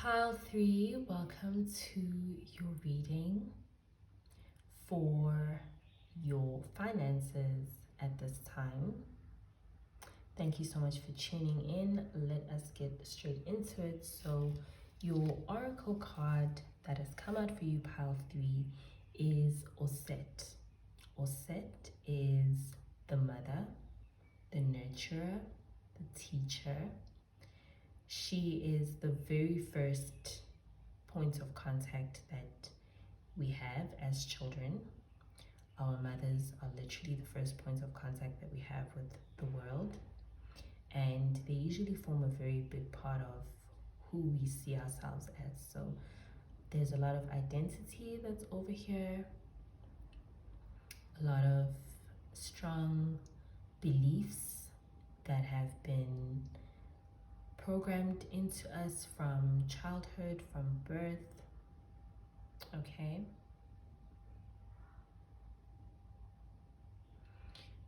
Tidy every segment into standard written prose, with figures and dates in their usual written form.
Pile 3, welcome to your reading for your finances at this time. Thank you so much for tuning in. Let us get straight into it. So, your oracle card that has come out for you, Pile 3, is Oset. Oset is the mother, the nurturer, the teacher. She is the very first point of contact that we have as children. Our mothers are literally the first points of contact that we have with the world, and they usually form a very big part of who we see ourselves as. So there's a lot of identity that's over here, a lot of strong beliefs that have been programmed into us from childhood, from birth. Okay.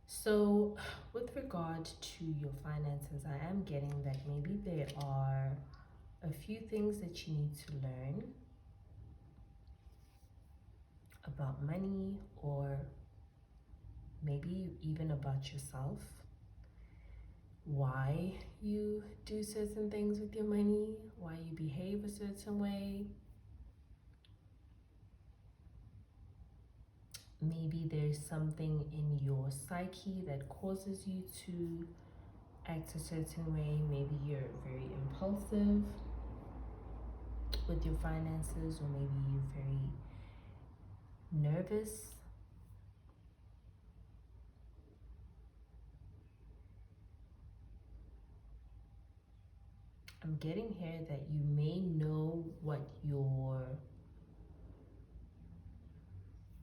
So with regard to your finances, I am getting that maybe there are a few things that you need to learn about money, or maybe even about yourself. Why you do certain things with your money, why you behave a certain way. Maybe there's something in your psyche that causes you to act a certain way. Maybe you're very impulsive with your finances, or maybe you're very nervous. I'm getting here that you may know what your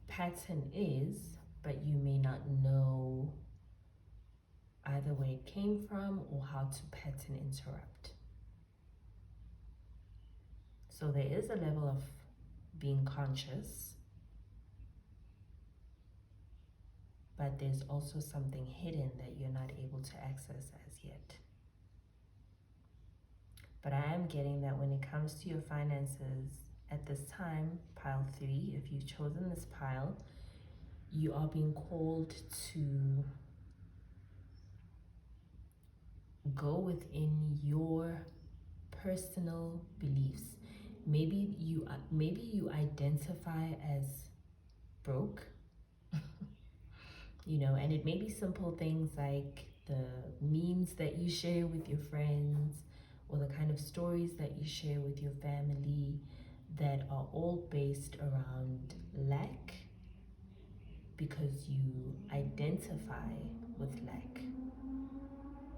pattern is, but you may not know either where it came from or how to pattern interrupt. So there is a level of being conscious, but there's also something hidden that you're not able to access as yet. But I am getting that when it comes to your finances at this time, Pile 3, if you've chosen this pile, you are being called to go within your personal beliefs. Maybe you identify as broke, and it may be simple things like the memes that you share with your friends, or the kind of stories that you share with your family, that are all based around lack, because you identify with lack.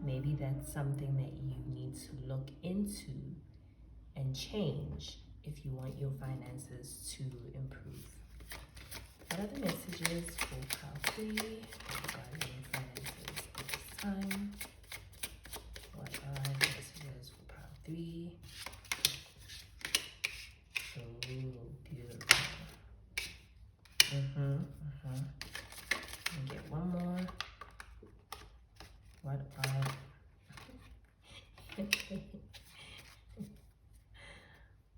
Maybe that's something that you need to look into and change if you want your finances to improve. What are the messages for Pile 3 regarding your finances at this time? What are the messages for Pile 3? So beautiful. And get one more. What are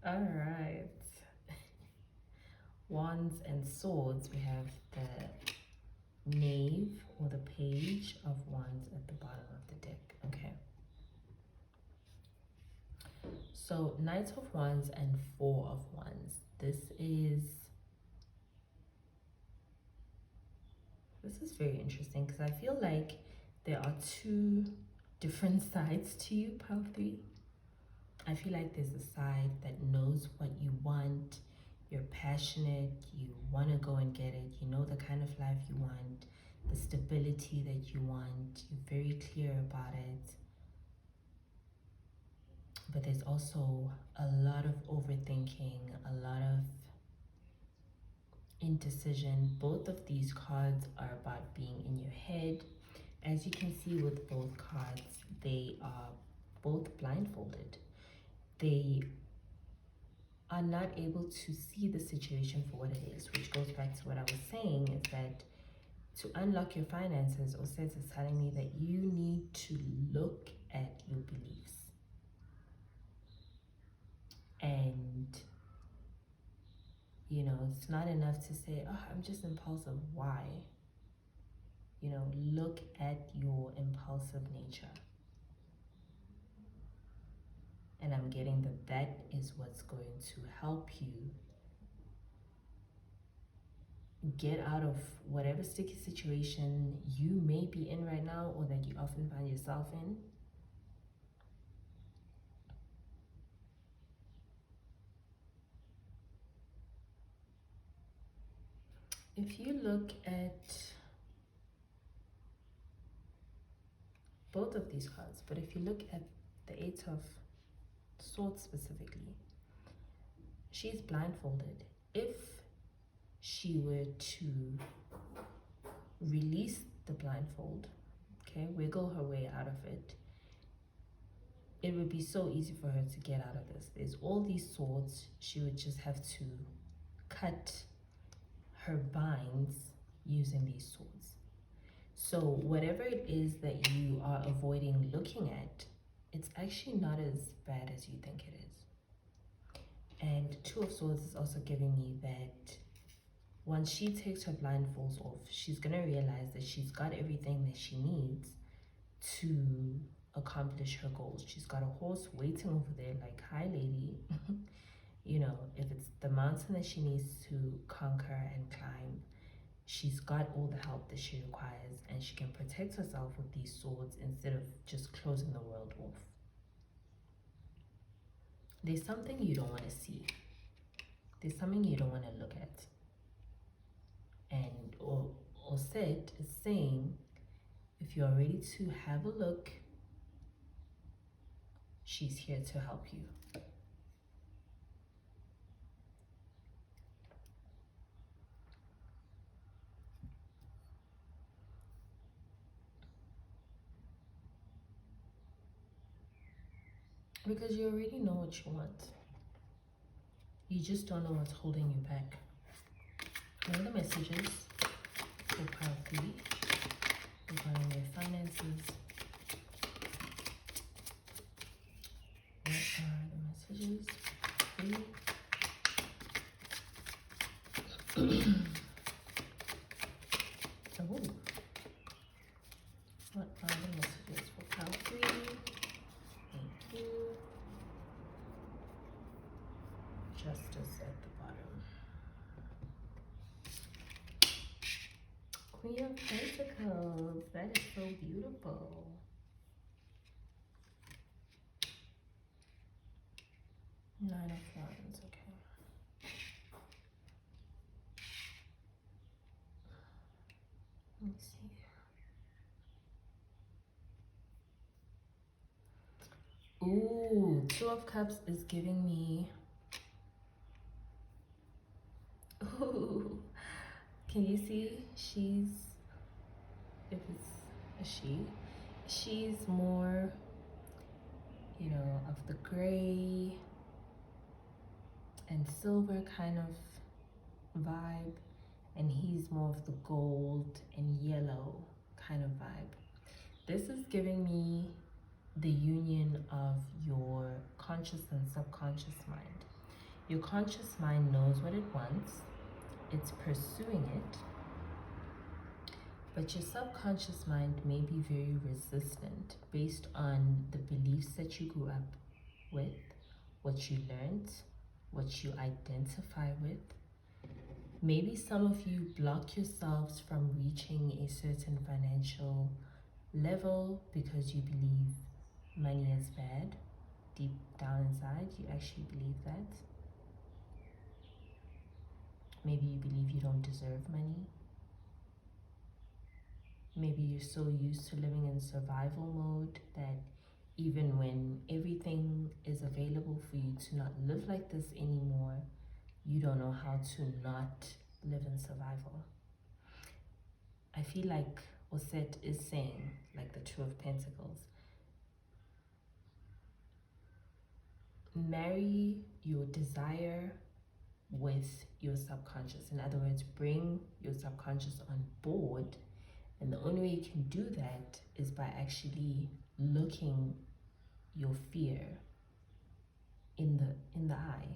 all right. Wands and swords. We have the knave, or the page of wands, at the bottom of the deck. Okay. So Knight of Wands and Four of Wands. This is very interesting, because I feel like there are two different sides to you, Pile 3. I feel like there's a side that knows what you want. You're passionate, you want to go and get it, you know the kind of life you want, the stability that you want, you're very clear about it. But there's also a lot of overthinking, a lot of indecision. Both of these cards are about being in your head. As you can see with both cards, they are both blindfolded. They are not able to see the situation for what it is, which goes back to what I was saying, is that to unlock your finances, Oset is telling me that you need to look at your beliefs. And You know, it's not enough to say, oh, I'm just impulsive. Why? You know, look at your impulsive nature. And I'm getting that that is what's going to help you get out of whatever sticky situation you may be in right now, or that you often find yourself in. If you look at both of these cards, but if you look at the Eight of Swords specifically, she's blindfolded. If she were to release the blindfold, okay, wiggle her way out of it, it would be so easy for her to get out of this. There's all these swords. She would just have to cut her binds using these swords. So whatever it is that you are avoiding looking at, it's actually not as bad as you think it is. And Two of Swords is also giving me that once she takes her blindfolds off, she's gonna realize that she's got everything that she needs to accomplish her goals. She's got a horse waiting over there, like, hi lady. You know, if it's the mountain that she needs to conquer and climb, she's got all the help that she requires, and she can protect herself with these swords instead of just closing the world off. There's something you don't want to see. There's something you don't want to look at. And Oset is saying, if you're ready to have a look, she's here to help you. Because you already know what you want. You just don't know what's holding you back. What are the messages for pile 3 regarding their finances? What are the messages? 3. Oh. What are the messages for pile 3? Thank you. Justice at the bottom. Queen of Pentacles. That is so beautiful. Nine of Wands. Okay. Let me see. Ooh, Two of Cups is giving me. Ooh, can you see? She's, if it's a she's more, you know, of the gray and silver kind of vibe, and he's more of the gold and yellow kind of vibe. This is giving me the union of your conscious and subconscious mind. Your conscious mind knows what it wants, it's pursuing it, but your subconscious mind may be very resistant based on the beliefs that you grew up with, what you learned, what you identify with. Maybe some of you block yourselves from reaching a certain financial level because you believe money is bad. Deep down inside, you actually believe that. Maybe you believe you don't deserve money. Maybe you're so used to living in survival mode that even when everything is available for you to not live like this anymore, you don't know how to not live in survival. I feel like Oset is saying, like the Two of Pentacles, marry your desire with your subconscious. In other words, bring your subconscious on board, and the only way you can do that is by actually looking your fear in the eye.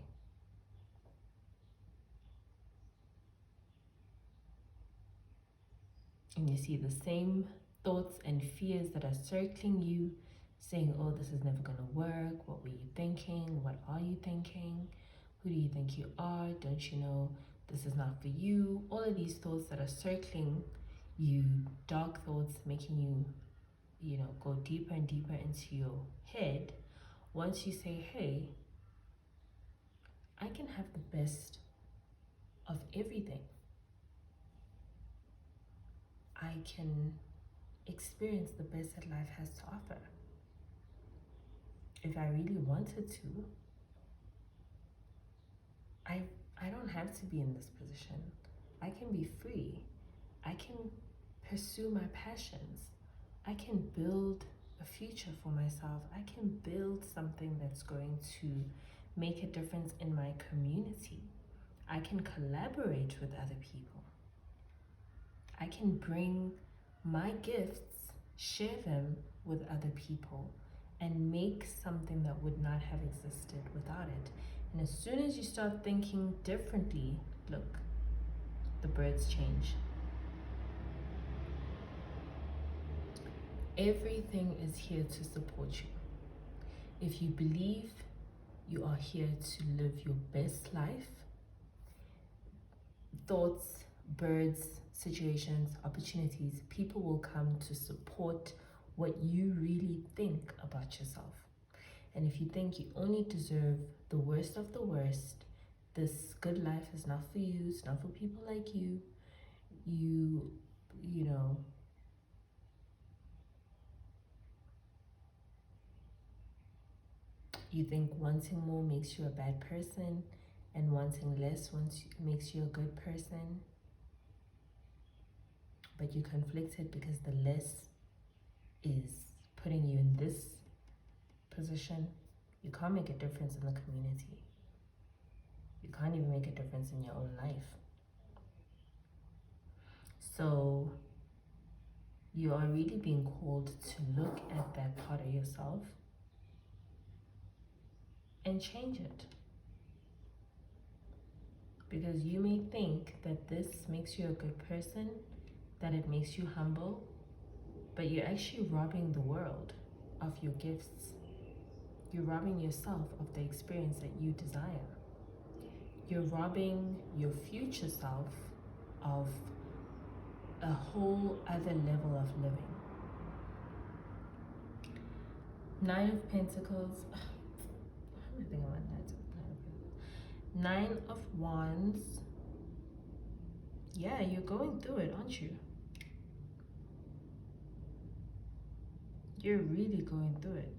and you see the same thoughts and fears that are circling you, saying, oh, this is never going to work. What were you thinking? What are you thinking? Who do you think you are? Don't you know this is not for you? All of these thoughts that are circling you, dark thoughts making you, go deeper and deeper into your head. Once you say, hey, I can have the best of everything. I can experience the best that life has to offer. If I really wanted to, I don't have to be in this position. I can be free. I can pursue my passions. I can build a future for myself. I can build something that's going to make a difference in my community. I can collaborate with other people. I can bring my gifts, share them with other people, and make something that would not have existed without it. And as soon as you start thinking differently, look, the birds change. Everything is here to support you. If you believe you are here to live your best life, thoughts, birds, situations, opportunities, people will come to support what you really think about yourself. And if you think you only deserve the worst of the worst, this good life is not for you, it's not for people like you, you think wanting more makes you a bad person, and wanting less makes you a good person, but you're conflicted because the less is putting you in this position. You can't make a difference in the community. You can't even make a difference in your own life. So you are really being called to look at that part of yourself and change it. Because you may think that this makes you a good person, that it makes you humble, but you're actually robbing the world of your gifts. You're robbing yourself of the experience that you desire. You're robbing your future self of a whole other level of living. 9 of Pentacles. I'm thinking about that. 9 of Wands. Yeah, you're going through it, aren't you? You're really going through it.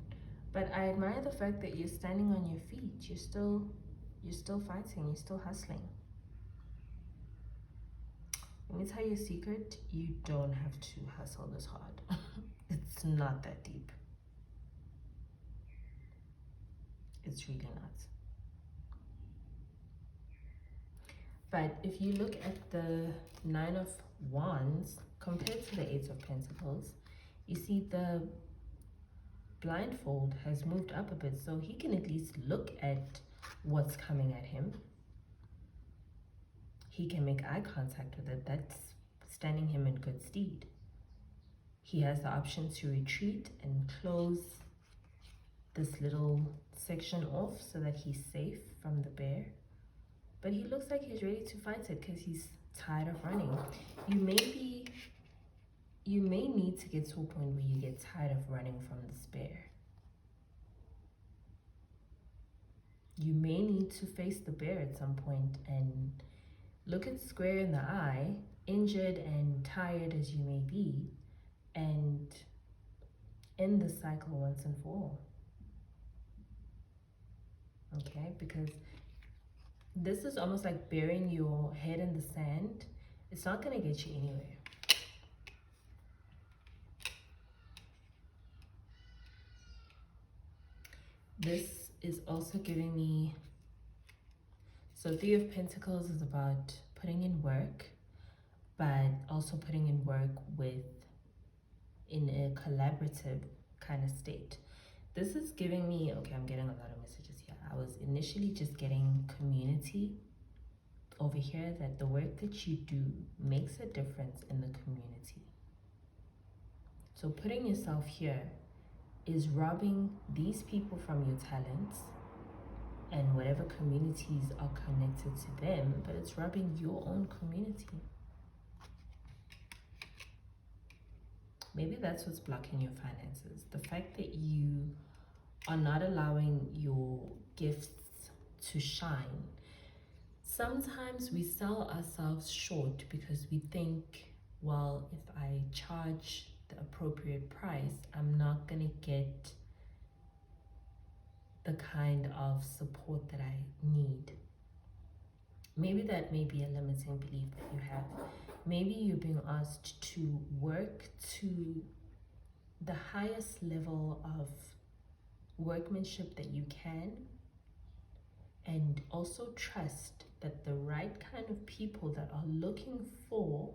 But I admire the fact that you're standing on your feet. You're still fighting. You're still hustling. Let me tell you a secret. You don't have to hustle this hard. It's not that deep. It's really not. But if you look at the 9 of Wands compared to the 8 of Pentacles, you see the blindfold has moved up a bit, so he can at least look at what's coming at him. He can make eye contact with it. That's standing him in good stead. He has the option to retreat and close this little section off so that he's safe from the bear. But he looks like he's ready to fight it because he's tired of running. You may need to get to a point where you get tired of running from this bear. You may need to face the bear at some point and look it square in the eye, injured and tired as you may be, and end the cycle once and for all. Okay, because this is almost like burying your head in the sand. It's not going to get you anywhere. This is also giving me, so 3 of Pentacles is about putting in work, but also putting in work in a collaborative kind of state. This is giving me, okay, I'm getting a lot of messages here. I was initially just getting community over here that the work that you do makes a difference in the community. So putting yourself here is robbing these people from your talents and whatever communities are connected to them, but it's robbing your own community. Maybe that's what's blocking your finances. The fact that you are not allowing your gifts to shine. Sometimes we sell ourselves short because we think, well, if I charge the appropriate price, I'm not going to get the kind of support that I need. Maybe that may be a limiting belief that you have. Maybe you're being asked to work to the highest level of workmanship that you can, and also trust that the right kind of people that are looking for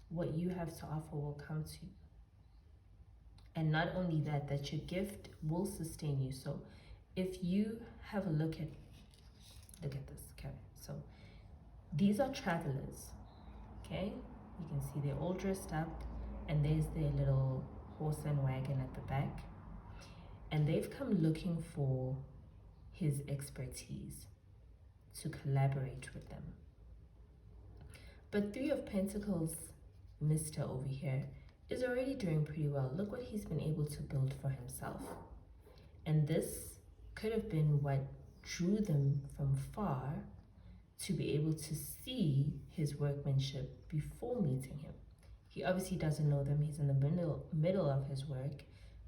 what you have to offer will come to you. And not only that, that your gift will sustain you. So if you have a look at this, okay? So these are travelers, okay? You can see they're all dressed up, and there's their little horse and wagon at the back. And they've come looking for his expertise to collaborate with them. But Three of Pentacles, Mr. over here, is already doing pretty well. Look what he's been able to build for himself. And this could have been what drew them from far to be able to see his workmanship before meeting him. He obviously doesn't know them. He's in the middle of his work.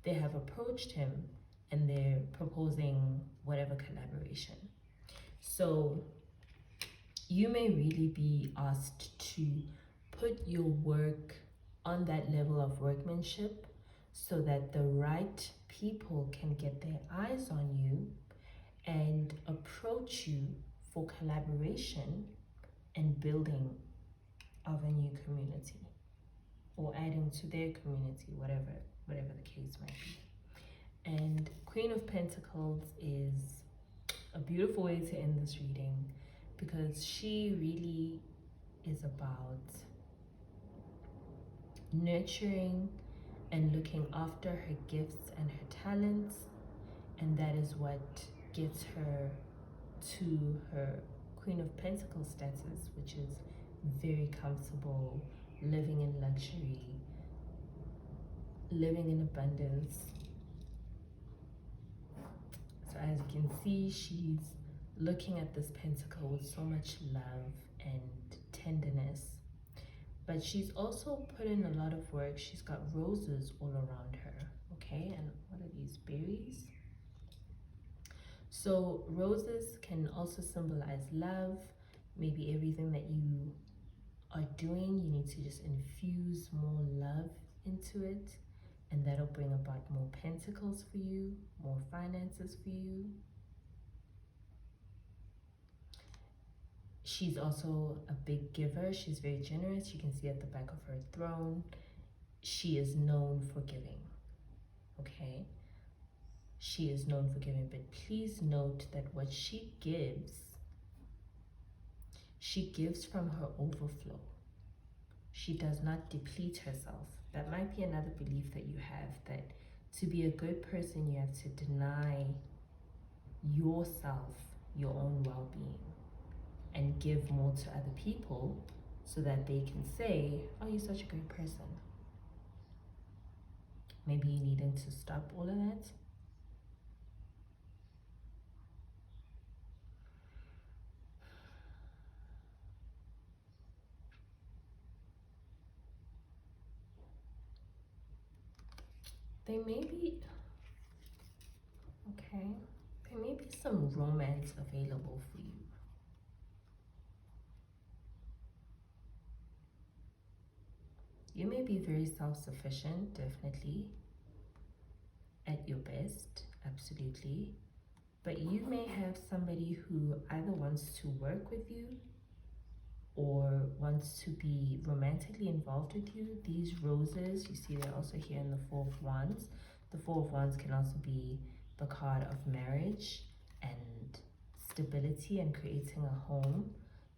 They have approached him and they're proposing whatever collaboration. So you may really be asked to put your work on that level of workmanship so that the right people can get their eyes on you and approach you for collaboration and building of a new community, or adding to their community, whatever the case might be. And Queen of Pentacles is a beautiful way to end this reading, because she really is about nurturing and looking after her gifts and her talents, and that is what gets her to her Queen of Pentacles status, which is very comfortable, living in luxury, living in abundance. So as you can see, she's looking at this pentacle with so much love and tenderness, but she's also put in a lot of work. She's got roses all around her, okay? And what are these, berries? So roses can also symbolize love. Maybe everything that you are doing, you need to just infuse more love into it, and that'll bring about more pentacles for you, more finances for you. She's also a big giver. She's very generous. You can see at the back of her throne, she is known for giving, okay? She is known for giving, but please note that what she gives from her overflow. She does not deplete herself. That might be another belief that you have, that to be a good person, you have to deny yourself your own well-being and give more to other people so that they can say, oh, you're such a great person. Maybe you needing to stop all of that. There may be, okay, there may be some romance available for you. You may be very self-sufficient, definitely, at your best, absolutely. But you may have somebody who either wants to work with you or wants to be romantically involved with you. These roses, you see they're also here in the Four of Wands. The Four of Wands can also be the card of marriage and stability and creating a home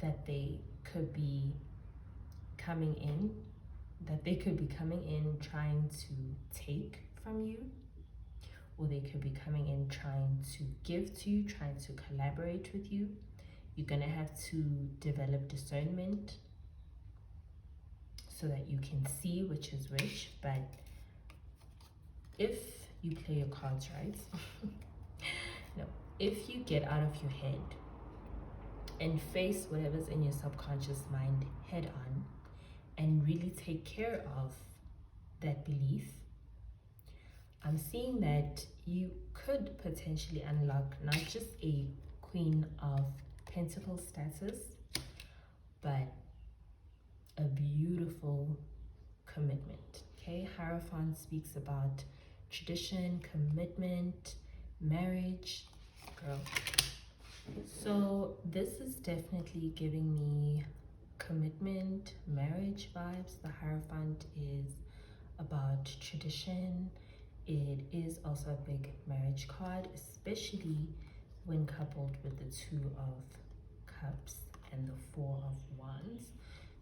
that they could be coming in trying to take from you, or they could be coming in trying to give to you, trying to collaborate with you. You're going to have to develop discernment so that you can see which is which. But if you play your cards right, no, if you get out of your head and face whatever's in your subconscious mind head on and really take care of that belief, I'm seeing that you could potentially unlock not just a Queen of Pentacles status, but a beautiful commitment. Okay, Hierophant speaks about tradition, commitment, marriage. Girl, so this is definitely giving me commitment, marriage vibes. The Hierophant is about tradition. It is also a big marriage card, especially when coupled with the Two of Cups and the Four of Wands.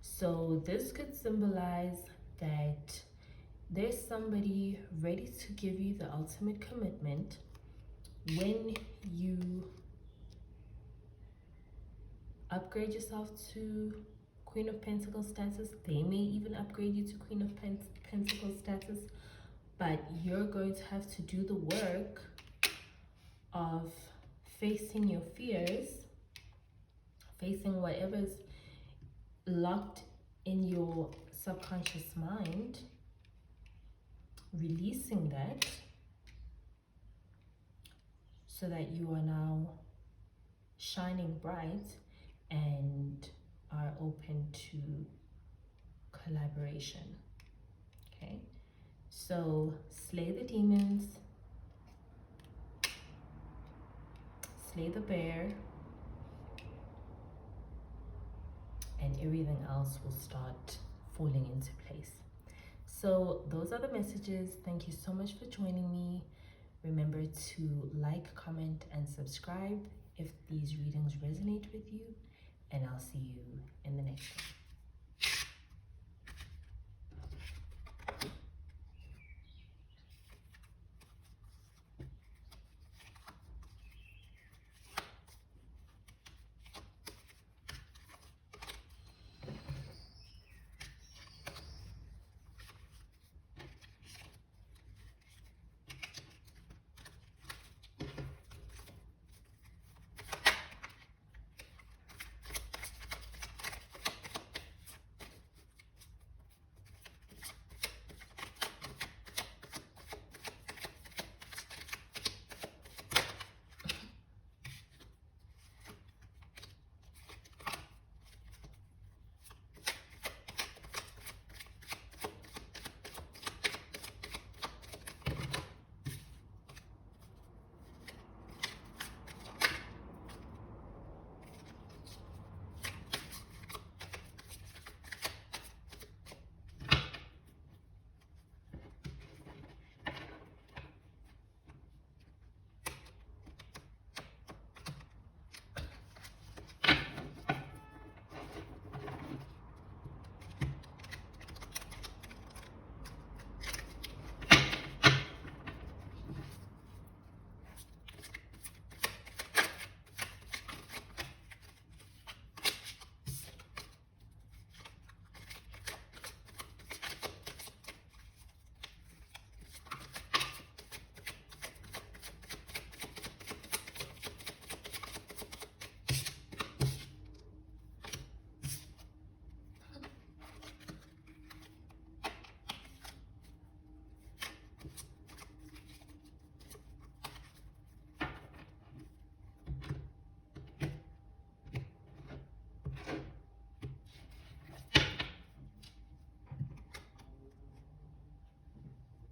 So this could symbolize that there's somebody ready to give you the ultimate commitment. When you upgrade yourself to Queen of Pentacles status, they may even upgrade you to Queen of Pentacles status, but you're going to have to do the work of facing your fears, facing whatever's locked in your subconscious mind, releasing that, so that you are now shining bright and are open to collaboration. Okay, so slay the demons, slay the bear, and everything else will start falling into place. So those are the messages. Thank you so much for joining me. Remember to like, comment, and subscribe if these readings resonate with you, and I'll see you in the next one.